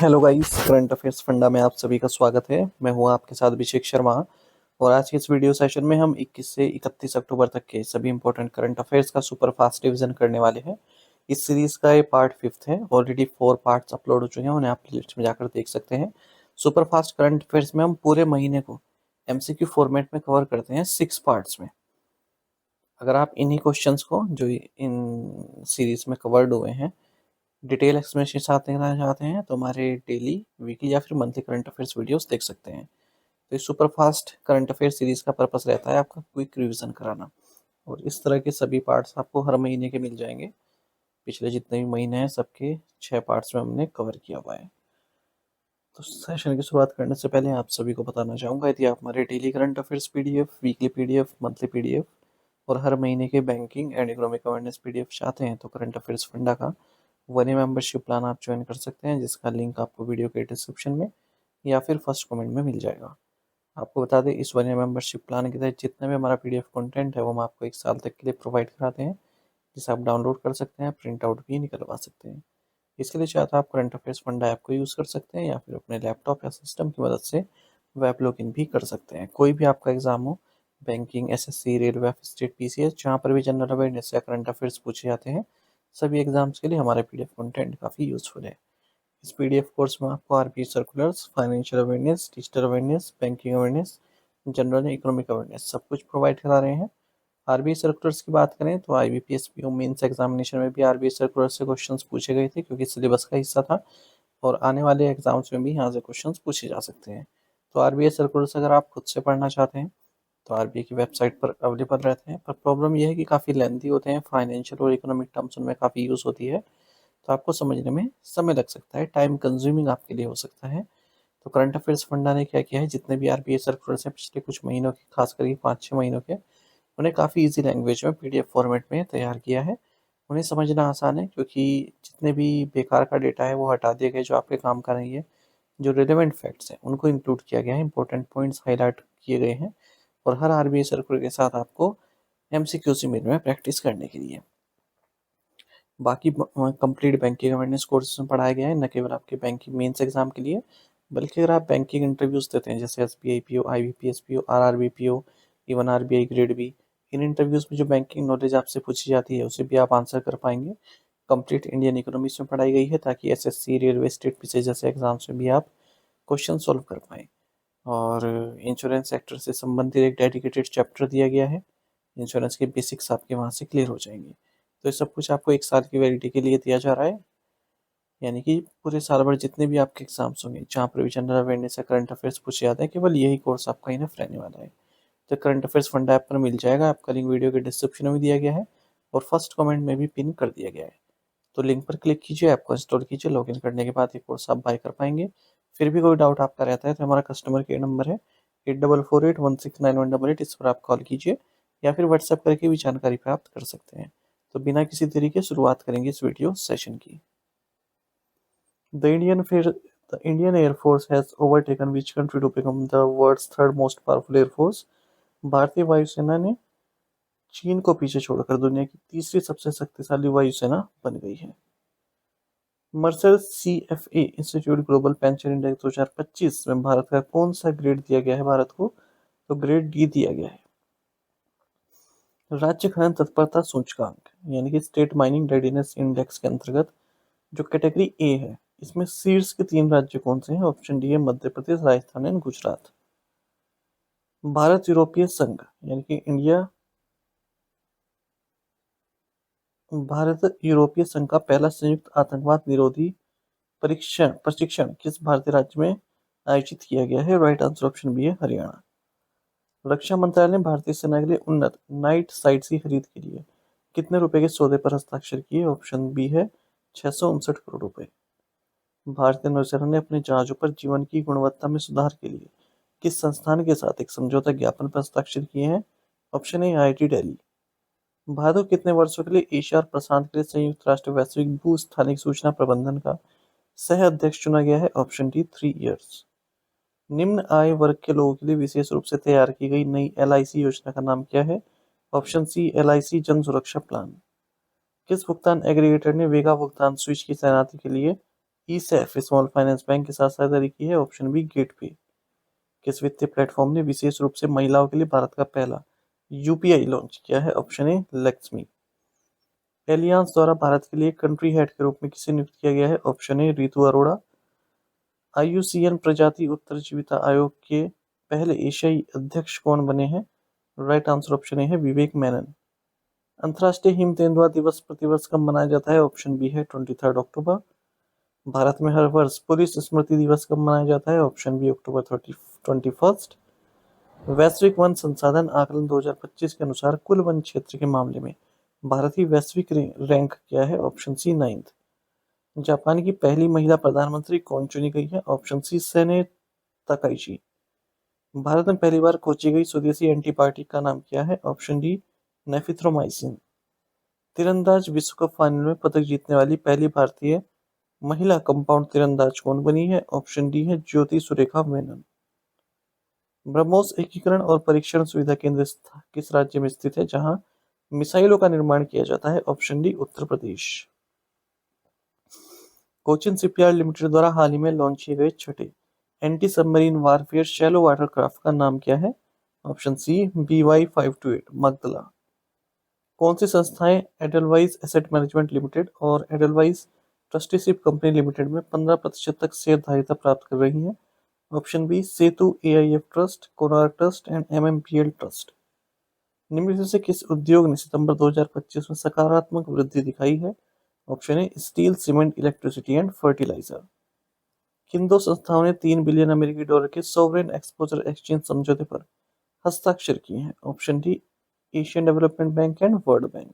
Hello guys, current affairs funda में आप सभी का स्वागत है। मैं हूं आपके साथ अभिषेक शर्मा। और आज के इस वीडियो सेशन में हम 21 से 31 अक्टूबर तक के सभी इंपॉर्टेंट करंट अफेयर्स का सुपर फास्ट रिवीजन करने वाले हैं। इस सीरीज का ये पार्ट 5 है। ऑलरेडी 4 पार्ट्स अपलोड हो चुके हैं, उन्हें आप प्लेलिस्ट में जाकर देख सकते हैं। सुपर फास्ट करंट अफेयर्स में हम पूरे महीने को एमसीक्यू फॉर्मेट में कवर करते हैं 6 पार्ट्स में। अगर आप इन्हीं क्वेश्चंस को जो इन सीरीज में कवर्ड हुए हैं डिटेल एक्सप्लेनेशन के साथ देखना चाहते हैं तो हमारे डेली, वीकली या फिर मंथली करंट अफेयर्स वीडियोस देख सकते हैं। तो इस super fast current affair series का पर्पस रहता है आपका क्विक रिवीजन कराना। और इस तरह के सभी पार्ट्स आपको हर महीने के मिल जाएंगे। पिछले जितने भी महीने हैं सबके 6 पार्ट्स में हमने कवर किया हुआ है। तो सेशन की शुरुआत करने से पहले आप सभी को बताना चाहूँगा, यदि आप हमारे daily current affairs PDF, weekly PDF, monthly PDF और हर महीने के banking and economic awareness PDF चाहते हैं तो करंट अफेयर्स फंडा का वन ईयर मेंबरशिप प्लान आप ज्वाइन कर सकते हैं, जिसका लिंक आपको वीडियो के डिस्क्रिप्शन में या फिर फर्स्ट कमेंट में मिल जाएगा। आपको बता दें, इस वन ईयर मेंबरशिप प्लान के तहत जितने भी हमारा पीडीएफ कंटेंट है वो हम आपको 1 साल तक के लिए प्रोवाइड कराते हैं, जिसे आप डाउनलोड कर सकते हैं, प्रिंट आउट भी निकलवा सकते हैं। इसके लिए चाहे तो आप करंट अफेयर्स फंडा ऐप को यूज़ कर सकते हैं या फिर अपने लैपटॉप या सिस्टम की मदद से वेब लॉगिन भी कर सकते हैं। कोई भी आपका एग्जाम हो, banking, SSC, railway, state, PCS, जहाँ पर भी जनरल अवेयरनेस या करंट अफेयर्स पूछे जाते हैं, सभी एग्जाम्स के लिए हमारा पीडीएफ कंटेंट काफ़ी यूज़फुल है। इस पीडीएफ कोर्स में आपको RBI circulars, financial awareness, digital awareness, banking awareness, general economic awareness सब कुछ प्रोवाइड करा रहे हैं। आरबीआई सर्कुलर्स की बात करें तो आईबीपीएस पीओ मेंस एग्जामिनेशन में भी आरबीआई सर्कुलर से क्वेश्चंस पूछे गए थे, क्योंकि सिलेबस का हिस्सा था। और आने वाले एग्जाम्स में भी यहाँ से क्वेश्चंस पूछे जा सकते हैं। तो आरबीआई सर्कुलर्स अगर आप खुद से पढ़ना चाहते हैं तो आरबीआई की वेबसाइट पर अवेलेबल रहते हैं, पर प्रॉब्लम यह है कि काफ़ी लेंथी होते हैं, फाइनेंशियल और इकोनॉमिक टर्म्स उनमें काफ़ी यूज़ होती है, तो आपको समझने में समय लग सकता है, टाइम कंज्यूमिंग आपके लिए हो सकता है। तो करंट अफेयर्स फंडा ने क्या किया है, जितने भी आरबीआई सर्कुलर्स हैं पिछले कुछ महीनों के, खास करके 5-6 महीनों के, उन्हें काफ़ी इजी लैंग्वेज में पीडीएफ फॉर्मेट में तैयार किया है। उन्हें समझना आसान है, क्योंकि जितने भी बेकार का डेटा है वो हटा दिया गया, जो आपके काम का नहीं है। जो रिलेवेंट फैक्ट्स हैं उनको इंक्लूड किया गया है, इंपॉर्टेंट पॉइंट्स हाईलाइट किए गए हैं। और हर आरबीआई सर्कुलर के साथ आपको एमसीक्यू से मिल में प्रैक्टिस करने के लिए बाकी कंप्लीट बैंकिंग अवेयरनेस कोर्सेज में पढ़ाया गया है, न केवल आपके बैंकिंग मेंस एग्जाम के लिए, बल्कि अगर आप बैंकिंग इंटरव्यूज देते हैं जैसे SBI PO, IBPS PO, RRB PO, even RBI grade B, इन इंटरव्यूज में जो बैंकिंग नॉलेज आपसे पूछी जाती है उसे भी आप आंसर कर पाएंगे। कंप्लीट इंडियन इकोनॉमिक्स में पढ़ाई गई है, ताकि एसएससी, रेलवे, स्टेट पीसी जैसे एग्जाम्स में भी आप क्वेश्चन सॉल्व कर पाएँ। और इंश्योरेंस सेक्टर से संबंधित एक डेडिकेटेड चैप्टर दिया गया है। इंश्योरेंस के बेसिक्स आपके वहाँ से क्लियर हो जाएंगे। तो ये सब कुछ आपको 1 साल की वैलिडिटी के लिए दिया जा रहा है, यानी कि पूरे साल भर जितने भी आपके एग्जाम्स होंगे जहाँ पर भी जनरल अवेयरनेस या करंट अफेयर्स पूछे जाते हैं, केवल यही कोर्स आपका इनफ रहने वाला है। तो करंट अफेयर्स फंडा ऐप पर मिल जाएगा, आपका लिंक वीडियो के डिस्क्रिप्शन में दिया गया है और फर्स्ट कमेंट में भी पिन कर दिया गया है। तो लिंक पर क्लिक कीजिए, ऐप को इंस्टॉल कीजिए, लॉगिन करने के बाद ये कोर्स आप बाय कर पाएंगे। फिर भी कोई डाउट आपका रहता है तो हमारा कस्टमर केयर नंबर है 8448169188, इस पर आप कॉल कीजिए या फिर व्हाट्सएप करके भी जानकारी प्राप्त कर सकते हैं। तो बिना किसी देरी के शुरुआत करेंगे इस वीडियो सेशन की। The Indian the Indian air force has overtaken which country to become the world's third most powerful air force. भारतीय वायुसेना ने चीन को पीछे छोड़कर दुनिया की तीसरी सबसे शक्तिशाली वायुसेना बन गई है। Mercer CFA institute global pension index 2025 में भारत का कौन सा ग्रेड दिया गया है भारत को? तो ग्रेड डी दिया गया है। राज्य खनन तत्परता सूचकांक यानी कि स्टेट माइनिंग रेडीनेस इंडेक्स के अंतर्गत जो कैटेगरी ए है, इसमें शीर्ष के 3 राज्य कौन से हैं? ऑप्शन डी है मध्य प्रदेश, राजस्थान एंड गुजरात। भारत यूरोपीय संघ यानी कि इंडिया भारत यूरोपीय संघ का पहला संयुक्त आतंकवाद निरोधी परीक्षण प्रशिक्षण किस भारतीय राज्य में आयोजित किया गया है? राइट आंसर ऑप्शन बी है हरियाणा। रक्षा मंत्रालय ने भारतीय सेना के लिए उन्नत नाइट साइट्स की खरीद के लिए कितने रुपए के सौदे पर हस्ताक्षर किए? ऑप्शन बी है 659 करोड़ रुपए। भारतीय नौसेना ने अपने जहाजों पर जीवन की गुणवत्ता में सुधार के लिए किस संस्थान के साथ एक समझौता ज्ञापन पर हस्ताक्षर किए हैं? Option A IIT Delhi. Bharat को कितने वर्षों के लिए एशिया और प्रशांत के लिए संयुक्त राष्ट्र वैश्विक भू स्थानिक सूचना प्रबंधन का सह अध्यक्ष चुना गया है? Option D 3 years. निम्न आय वर्ग के लोगों के लिए विशेष रूप से तैयार की गई नई एलआईसी योजना का नाम क्या है? ऑप्शन सी एलआईसी जन सुरक्षा प्लान। किस भुगतान एग्रीगेटर ने वेगा भुगतान स्विच की तैनाती के लिए ईसैफ स्मॉल फाइनेंस बैंक के साथ साझेदारी की है? Option B gateway. किस वित्तीय प्लेटफॉर्म ने विशेष रूप से महिलाओं के लिए भारत का पहला यूपीआई लॉन्च किया है? ऑप्शन ए लक्ष्मी। एलियांस द्वारा भारत के लिए कंट्री हेड के रूप में किसे नियुक्त किया गया है? ऑप्शन ए रितु अरोड़ा। आईयूसीएन प्रजाति उत्तरजीविता आयोग के पहले एशियाई अध्यक्ष कौन बने हैं? राइट आंसर ऑप्शन ए है विवेक मेनन। अंतर्राष्ट्रीय हिम तेंदुआ दिवस प्रतिवर्ष कब मनाया जाता है? ऑप्शन बी है 23 अक्टूबर। भारत में हर वर्ष पुलिस स्मृति दिवस कब मनाया जाता है? ऑप्शन बी अक्टूबर 21। वैश्विक वन संसाधन आकलन 2025 के अनुसार कुल वन क्षेत्र के मामले में भारत की वैश्विक रैंक क्या है? ऑप्शन सी 9th। जापान की पहली महिला प्रधानमंत्री कौन चुनी गई है? ऑप्शन सी सेने तकाइची। भारत में पहली बार खोजी गई स्वदेशी एंटीबायोटिक का नाम क्या है? Option D nafithromycin. तीरंदाज विश्व कप फाइनल में पदक जीतने वाली पहली भारतीय महिला कंपाउंड तीरंदाज कौन बनी है? ऑप्शन डी है ज्योति सुरेखा मेनन। ब्रह्मोस एकीकरण और परीक्षण सुविधा केंद्र किस राज्य में स्थित है जहां मिसाइलों का निर्माण किया जाता है? Option D Uttar Pradesh. Cochin shipyard limited द्वारा हाल ही में लॉन्च किए गए छठे anti submarine warfare shallow water craft का नाम क्या है? Option C BY-528 Magdala. कौन सी संस्थाएं एडलवाइज एसेट मैनेजमेंट लिमिटेड और एडलवाइज ट्रस्टीशिप कंपनी लिमिटेड में 15% तक शेयरधारिता प्राप्त कर रही हैं? Option B Setu AIF trust, Konark trust and MMPL trust. निम्न में से किस उद्योग ने सितंबर 2025 में सकारात्मक वृद्धि दिखाई है? Option A steel, cement, electricity and fertilizer. किन दो संस्थाओं ने $3 बिलियन के सॉवरेन एक्सपोजर एक्सचेंज समझौते पर हस्ताक्षर किए हैं? Option D Asian development bank and world bank.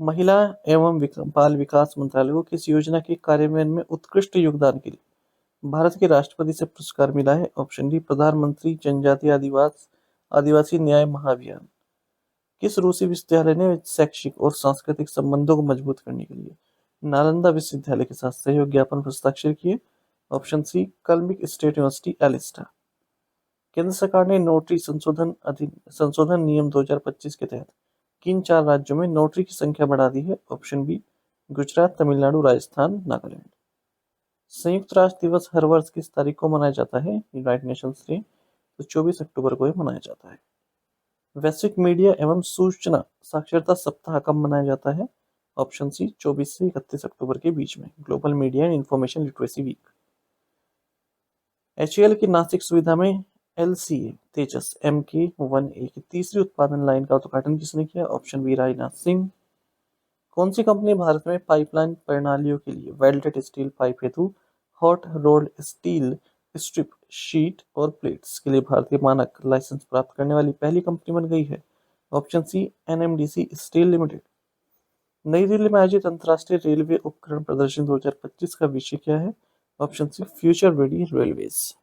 महिला एवं बाल विकास मंत्रालय को किस योजना के कार्यान्वयन में उत्कृष्ट योगदान के लिए भारत के राष्ट्रपति से पुरस्कार मिला है? ऑप्शन डी प्रधानमंत्री जनजातीय आदिवासी न्याय महाअभियान। किस रूसी विश्वविद्यालय ने शैक्षिक और सांस्कृतिक संबंधों को मजबूत करने के लिए नालंदा विश्वविद्यालय के साथ सहयोग ज्ञापन पर हस्ताक्षर किए? Option C Kalmyk State University Elista. केंद्र सरकार ने नोटरी संशोधन नियम 2025 के तहत किन 4 राज्यों में नोटरी की संख्या बढ़ा दी है? Option B Gujarat, Tamil Nadu, Rajasthan, Nagaland. संयुक्त राष्ट्र दिवस हर वर्ष किस तारीख को मनाया जाता है? यूनाइटेड नेशंस डे तो 24 अक्टूबर को मनाया जाता है। वैश्विक मीडिया एवं सूचना साक्षरता सप्ताह कब मनाया जाता है? ऑप्शन सी 24 से 31 अक्टूबर के बीच में, global media and information literacy week. HAL की नासिक सुविधा में LCA तेजस MK-1A की तीसरी उत्पादन लाइन का उद्घाटन किसने किया? Option B Rajnath Singh. कौन सी कंपनी भारत में पाइपलाइन प्रणालियों के लिए वेल्डेड स्टील पाइप हेतु hot rolled steel strip, sheet और प्लेट्स के लिए भारतीय मानक लाइसेंस प्राप्त करने वाली पहली कंपनी बन गई है? Option C NMDC steel limited. नई दिल्ली में आयोजित अंतर्राष्ट्रीय रेलवे उपकरण प्रदर्शनी 2025 का विषय क्या है? Option C future ready railways.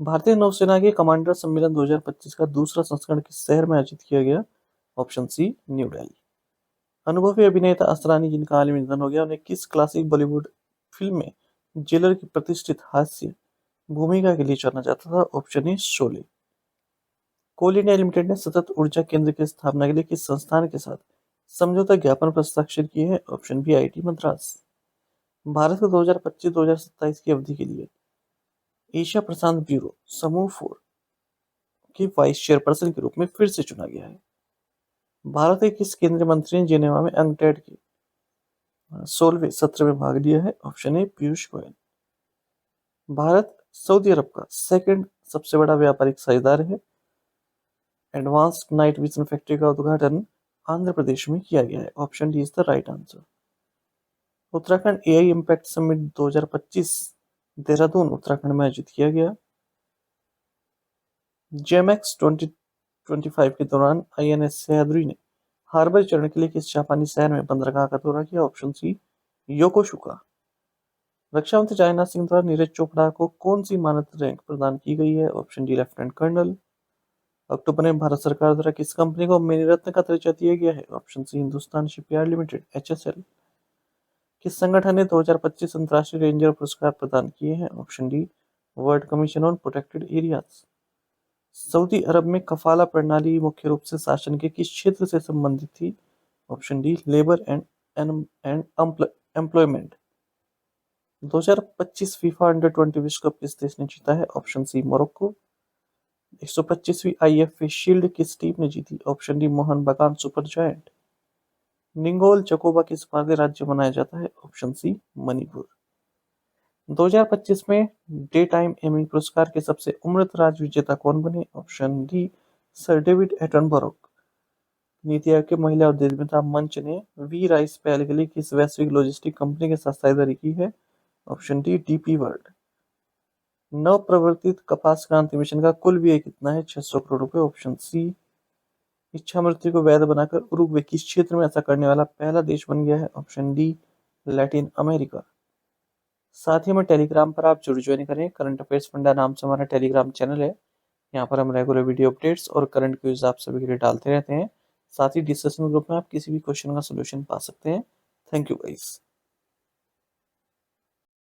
भारतीय नौसेना के कमांडर सम्मेलन 2025 का दूसरा संस्करण किस शहर में आयोजित किया गया? Option C new Delhi. अनुभवी अभिनेता असरानी जिनका हाल ही में निधन हो गया, उन्हें किस क्लासिक बॉलीवुड फिल्म में जेलर की प्रतिष्ठित हास्य भूमिका के लिए जाना जाता था? Option A Sholay. Coal India limited ने सतत ऊर्जा केंद्र की स्थापना के लिए किस संस्थान के साथ समझौता ज्ञापन पर हस्ताक्षर किए हैं? Option B IIT Madras. Bharat को 2025-2027 की अवधि के लिए एशिया प्रशांत ब्यूरो समूह 4 के वाइस चेयरपर्सन के रूप में फिर से चुना गया है। भारत के किस केंद्रीय मंत्री ने जेनेवा में अंगटेड के 16वें सत्र में भाग लिया है? Option A Piyush Goyal. Bharat Saudi Arab का सेकंड सबसे बड़ा व्यापारिक साझेदार है। एडवांस्ड नाइट विजन फैक्ट्री का उद्घाटन आंध्र प्रदेश में किया गया है। Option D is the right answer. Uttarakhand AI impact summit 2025 Dehradun Uttarakhand में आयोजित किया गया। JMX 2025 के दौरान INS सह्याद्री ने हार्बर चरण के लिए किस जापानी शहर में बंदरगाह का दौरा किया? Option C Yokosuka. रक्षा मंत्री राजनाथ सिंह द्वारा नीरज चोपड़ा को कौन सी मानद रैंक प्रदान की गई है? Option D lieutenant colonel. अक्टूबर में भारत सरकार द्वारा किस कंपनी को मेरी रत्न का दर्जा दिया गया है? Option C Hindustan shipyard limited HSL। किस संगठन ने 2025 अंतर्राष्ट्रीय रेंजर पुरस्कार प्रदान किए हैं? Option D world commission on protected areas. Saudi Arab में कफाला प्रणाली मुख्य रूप से शासन के किस क्षेत्र से संबंधित थी? Option D labour and employment. 2025 FIFA under 20 विश्व कप किस देश ने जीता है? Option C Morocco. 125वीं आईएफए शील्ड किस टीम ने जीती? ऑप्शन डी मोहन बगान सुपर जायंट। निंगोल चकोबा किस भारतीय राज्य में मनाया जाता है? ऑप्शन सी मणिपुर। 2025 में डे टाइम एमी पुरस्कार के सबसे उम्रदराज विजेता कौन बने? Option D sir David Attenborough. NITI Aayog के महिला उद्यमिता मंच ने वी राइस पहल के लिए किस वैश्विक लॉजिस्टिक कंपनी के साथ साझेदारी की है? Option D DP World. नवप्रवर्तित कपास क्रांति मिशन का कुल व्यय कितना है? 600 करोड़ रुपए। Option C. इच्छा मृत्यु को वैध बनाकर उरुग्वे किस क्षेत्र में ऐसा करने वाला पहला देश बन गया है? Option D Latin America. साथ ही में टेलीग्राम पर आप जरूर ज्वाइन करें। करंट अफेयर्स फंडा नाम से हमारा टेलीग्राम चैनल है। यहाँ पर हम रेगुलर वीडियो अपडेट्स और करंट क्विज आप सभी के लिए डालते रहते हैं। साथ ही डिस्कशन ग्रुप में आप किसी भी क्वेश्चन का सोल्यूशन पा सकते हैं। Thank you guys.